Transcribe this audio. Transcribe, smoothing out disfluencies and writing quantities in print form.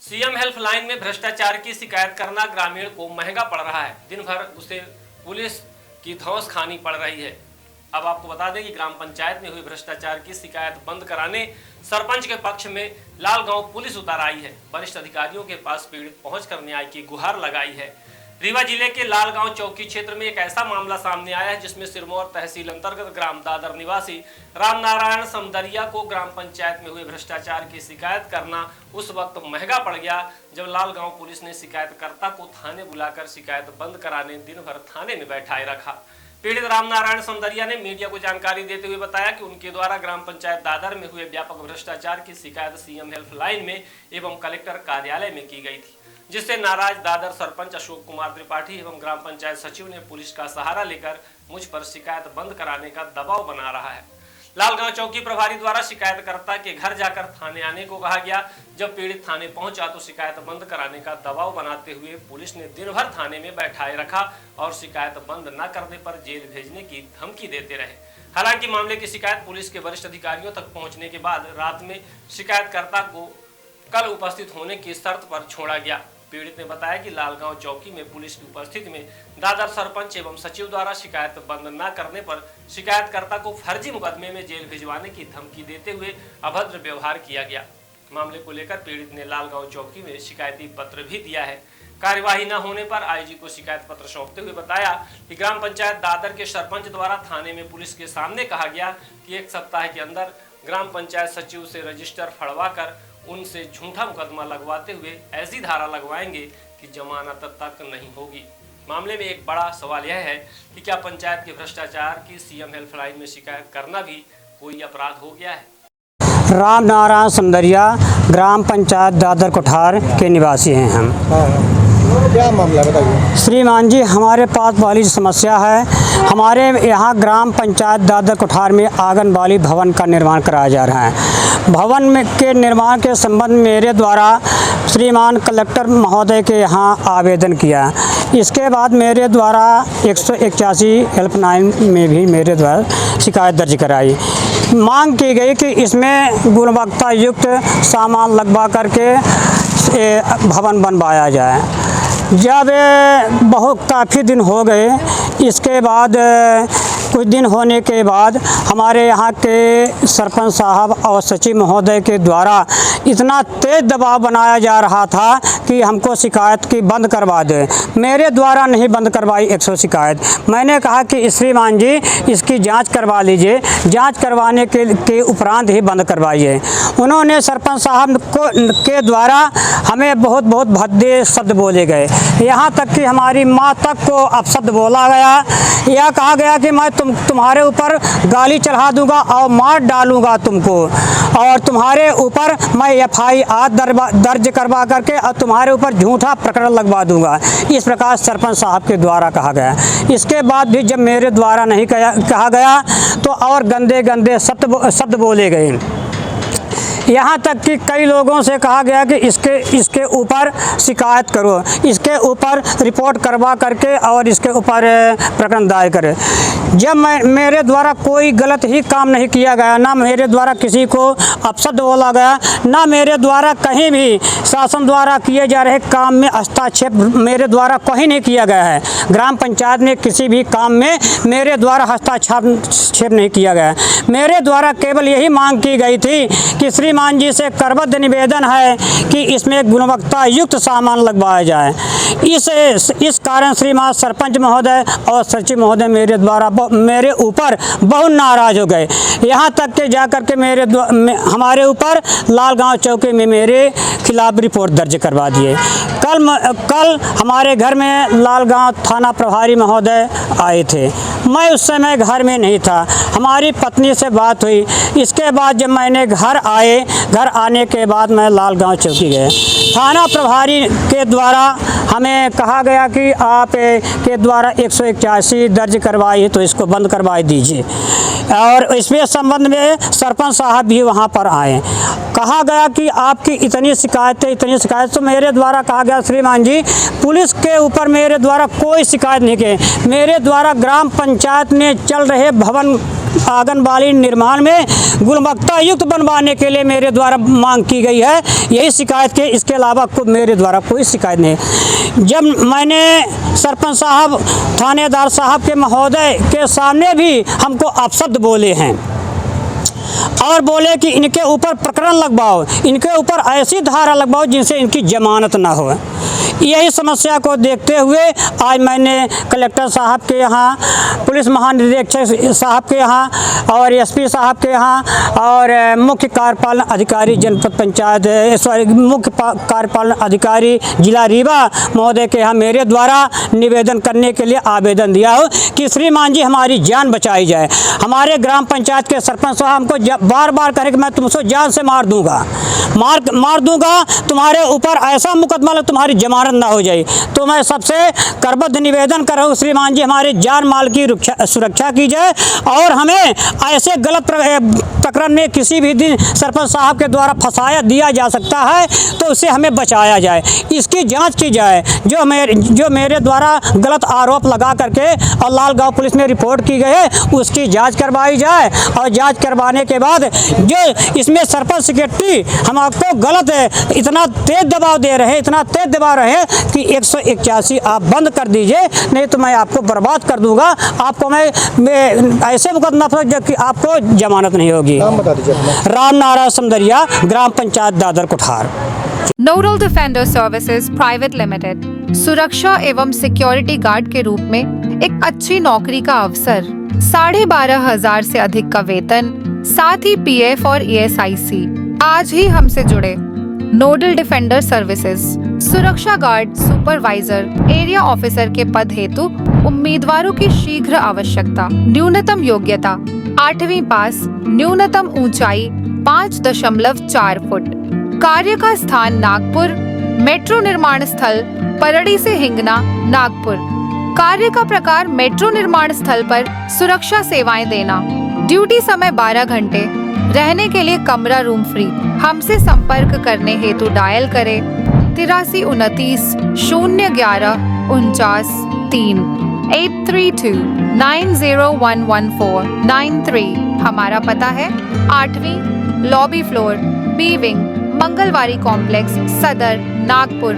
CM helpline में भ्रष्टाचार की शिकायत करना ग्रामीण को महंगा पड़ रहा है। दिन भर उसे पुलिस की धौंस खानी पड़ रही है। अब आपको बता दें कि ग्राम पंचायत में हुए भ्रष्टाचार की शिकायत बंद कराने सरपंच के पक्ष में लालगांव पुलिस उतर आई है। वरिष्ठ अधिकारियों के पास पीड़ित पहुंचकर न्याय की गुहार लगाई है। रीवा जिले के लालगांव चौकी क्षेत्र में एक ऐसा मामला सामने आया है जिसमें सिरमौर तहसील अंतर्गत ग्राम दादर निवासी रामनारायण समदरिया को ग्राम पंचायत में हुए भ्रष्टाचार की शिकायत करना उस वक्त महंगा पड़ गया जब लालगांव पुलिस ने शिकायतकर्ता को थाने बुलाकर शिकायत बंद कराने दिन भर थाने में बैठाए रखा। पीड़ित रामनारायण समदरिया ने मीडिया को जानकारी देते हुए बताया कि उनके द्वारा ग्राम पंचायत दादर में हुए व्यापक भ्रष्टाचार की शिकायत सीएम हेल्पलाइन में एवं कलेक्टर कार्यालय में की गई थी, जिससे नाराज दादर सरपंच अशोक कुमार त्रिपाठी एवं ग्राम पंचायत सचिव ने पुलिस का सहारा लेकर मुझ पर शिकायत बंद कराने का दबाव बना रहा है। लालगांव चौकी प्रभारी द्वारा शिकायतकर्ता के घर जाकर थाने आने को कहा गया। जब पीड़ित थाने पहुंचा तो शिकायत बंद कराने का दबाव बनाते हुए पुलिस ने दिन भर थाने में बैठाए रखा और शिकायत बंद न करने पर जेल भेजने की धमकी देते रहे। हालांकि मामले की शिकायत पुलिस के वरिष्ठ अधिकारियों तक पहुंचने के बाद रात में शिकायतकर्ता को कल उपस्थित होने की शर्त पर छोड़ा गया। पीड़ित ने बताया कि लालगांव चौकी में पुलिस की उपस्थिति में दादर सरपंच एवं सचिव द्वारा शिकायत बंद न करने पर शिकायतकर्ता को फर्जी मुकदमे में जेल भिजवाने की धमकी देते हुए अभद्र व्यवहार किया गया। मामले को लेकर पीड़ित ने लालगांव चौकी में शिकायती पत्र भी दिया है। कार्यवाही न होने पर आईजी को शिकायत पत्र सौंपते हुए बताया कि ग्राम पंचायत दादर के सरपंच द्वारा थाने में पुलिस के सामने कहा गया कि एक सप्ताह के अंदर ग्राम पंचायत सचिव से रजिस्टर फड़वा कर उनसे झूठा मुकदमा लगवाते हुए ऐसी धारा लगवाएंगे कि जमानत तक नहीं होगी। मामले में एक बड़ा सवाल यह है कि क्या पंचायत के भ्रष्टाचार की सीएम हेल्पलाइन में शिकायत करना भी कोई अपराध हो गया है। रामनारायण समदरिया ग्राम पंचायत दादर कोठार के निवासी हैं हम। क्या मामला बताइए। श्रीमान जी, हमारे पास वाली समस्या है, हमारे यहाँ ग्राम पंचायत दादर कोठार में आंगनबाड़ी भवन का निर्माण कराया जा रहा है। भवन में के निर्माण के संबंध मेरे द्वारा श्रीमान कलेक्टर महोदय के यहाँ आवेदन किया। इसके बाद मेरे द्वारा 181 हेल्पलाइन में भी मेरे द्वारा शिकायत दर्ज कराई। मांग की गई कि इसमें गुणवत्ता युक्त सामान लगवा करके भवन बनवाया जाए। जब बहुत काफ़ी दिन हो गए, इसके बाद कुछ दिन होने के बाद हमारे यहाँ के सरपंच साहब और सचिव महोदय के द्वारा इतना तेज़ दबाव बनाया जा रहा था कि हमको शिकायत की बंद करवा दे। मेरे द्वारा नहीं बंद करवाई 100 शिकायत। मैंने कहा कि श्रीमान जी, इसकी जांच करवा लीजिए, जांच करवाने के उपरांत ही बंद करवाइए। उन्होंने सरपंच साहब के द्वारा हमें बहुत भद्दे शब्द बोले गए। यहाँ तक कि हमारी माँ तक को अपशब्द बोला गया। यह कहा गया कि मैं तुम्हारे ऊपर गाली चढ़ा दूंगा और मार डालूंगा तुमको, और तुम्हारे ऊपर मैं FIR दर्ज करवा करके और तुम्हारे ऊपर झूठा प्रकरण लगवा दूंगा। इस प्रकार सरपंच साहब के द्वारा कहा गया। इसके बाद भी जब मेरे द्वारा नहीं कहा गया तो और गंदे शब्द बोले गए। यहाँ तक कि कई लोगों से कहा गया कि इसके ऊपर शिकायत करो, इसके ऊपर रिपोर्ट करवा करके और इसके ऊपर प्रकरण दायर करें। जब मेरे द्वारा कोई गलत ही काम नहीं किया गया, ना मेरे द्वारा किसी को अपशब्द बोला गया, ना मेरे द्वारा कहीं भी शासन द्वारा किए जा रहे काम में हस्तक्षेप मेरे द्वारा कहीं नहीं किया गया है। ग्राम पंचायत में किसी भी काम में मेरे द्वारा हस्तक्षेप नहीं किया गया। मेरे द्वारा केवल यही मांग की गई थी कि श्रीमान जी से करबद्ध निवेदन है कि इसमें गुणवत्ता युक्त सामान लगवाया जाए। इस कारण श्रीमान सरपंच महोदय और सचिव महोदय मेरे ऊपर बहुत नाराज हो गए। यहाँ तक के जाकर के हमारे ऊपर लालगांव चौकी में मेरे खिलाफ रिपोर्ट दर्ज करवा दिए। कल हमारे घर में लालगांव थाना प्रभारी महोदय आए थे। मैं उस समय घर में नहीं था, हमारी पत्नी से बात हुई। इसके बाद जब मैंने घर आने के बाद मैं लालगांव चौकी गए। थाना प्रभारी के द्वारा हमें कहा गया कि आप के द्वारा 181 दर्ज करवाई तो इसको बंद करवा दीजिए, और इसमें संबंध में सरपंच साहब भी वहाँ पर आए। कहा गया कि आपकी इतनी शिकायत, तो मेरे द्वारा कहा गया श्रीमान जी पुलिस के ऊपर मेरे द्वारा कोई शिकायत नहीं की। मेरे द्वारा ग्राम पंचायत में चल रहे भवन आंगनबाड़ी निर्माण में गुणवत्ता युक्त बनवाने के लिए मेरे द्वारा मांग की गई है, यही शिकायत के, इसके अलावा मेरे द्वारा कोई शिकायत नहीं। जब मैंने सरपंच साहब, थानेदार साहब के महोदय के सामने भी हमको अपशब्द बोले हैं और बोले कि इनके ऊपर प्रकरण लगवाओ, इनके ऊपर ऐसी धारा लगवाओ जिनसे इनकी जमानत ना हो। यही समस्या को देखते हुए आज मैंने कलेक्टर साहब के यहाँ, पुलिस महानिरीक्षक साहब के यहाँ और एसपी साहब के यहाँ और मुख्य कार्यपालन अधिकारी जनपद पंचायत, मुख्य कार्यपालन अधिकारी जिला रीवा महोदय के यहाँ मेरे द्वारा निवेदन करने के लिए आवेदन दिया हो कि श्रीमान जी हमारी जान बचाई जाए। हमारे ग्राम पंचायत के सरपंच साहब हमको बार बार कहे कि मैं तुमको जान से मार दूंगा, मार दूंगा, तुम्हारे ऊपर ऐसा मुकदमा तुम्हारी जमानत ना हो जाए। तो मैं सबसे करबद्ध निवेदन कर रहा हूँ श्रीमान जी हमारे जान माल की सुरक्षा की जाए और हमें ऐसे गलत प्रकरण में किसी भी दिन सरपंच साहब के द्वारा फंसाया दिया जा सकता है तो उससे हमें बचाया जाए, इसकी जांच की जाए। जो मेरे द्वारा गलत आरोप लगा करके और लालगांव पुलिस में रिपोर्ट की गई है उसकी जांच करवाई जाए और जांच करवाने के बाद जो इसमें सरपंच सेक्रेटरी हम आपको गलत इतना तेज दबाव दे रहे हैं, इतना तेज दबाव रहे कि 181 आप बंद कर दीजिए, नहीं तो मैं आपको बर्बाद कर दूंगा, आपको मैं ऐसे मुकदमा जबकि आपको जमानत नहीं होगी। नाम बता दीजिए अपना। राम नारायण समदरिया, ग्राम panchayat Dadar Kuthar. Nodal defender services private limited सुरक्षा एवं सिक्योरिटी गार्ड के रूप में एक अच्छी नौकरी का अवसर, 12,500 से अधिक का वेतन, साथ ही पीएफ और ESIC। आज ही हमसे जुड़े। नोडल डिफेंडर सर्विसेज सुरक्षा गार्ड, सुपरवाइजर, एरिया ऑफिसर के पद हेतु उम्मीदवारों की शीघ्र आवश्यकता। न्यूनतम योग्यता 8वीं पास, न्यूनतम ऊंचाई 5.4 फुट। कार्य का स्थान नागपुर, मेट्रो निर्माण स्थल परड़ी से हिंगना, नागपुर। कार्य का प्रकार मेट्रो निर्माण स्थल पर सुरक्षा सेवाएं देना। ड्यूटी समय 12 घंटे। रहने के लिए कमरा रूम फ्री। हमसे संपर्क करने हेतु डायल करें 83 29 011 49 3 832 9011493। हमारा पता है 8वीं lobby floor, B wing, Mangalwari complex, सदर, नागपुर।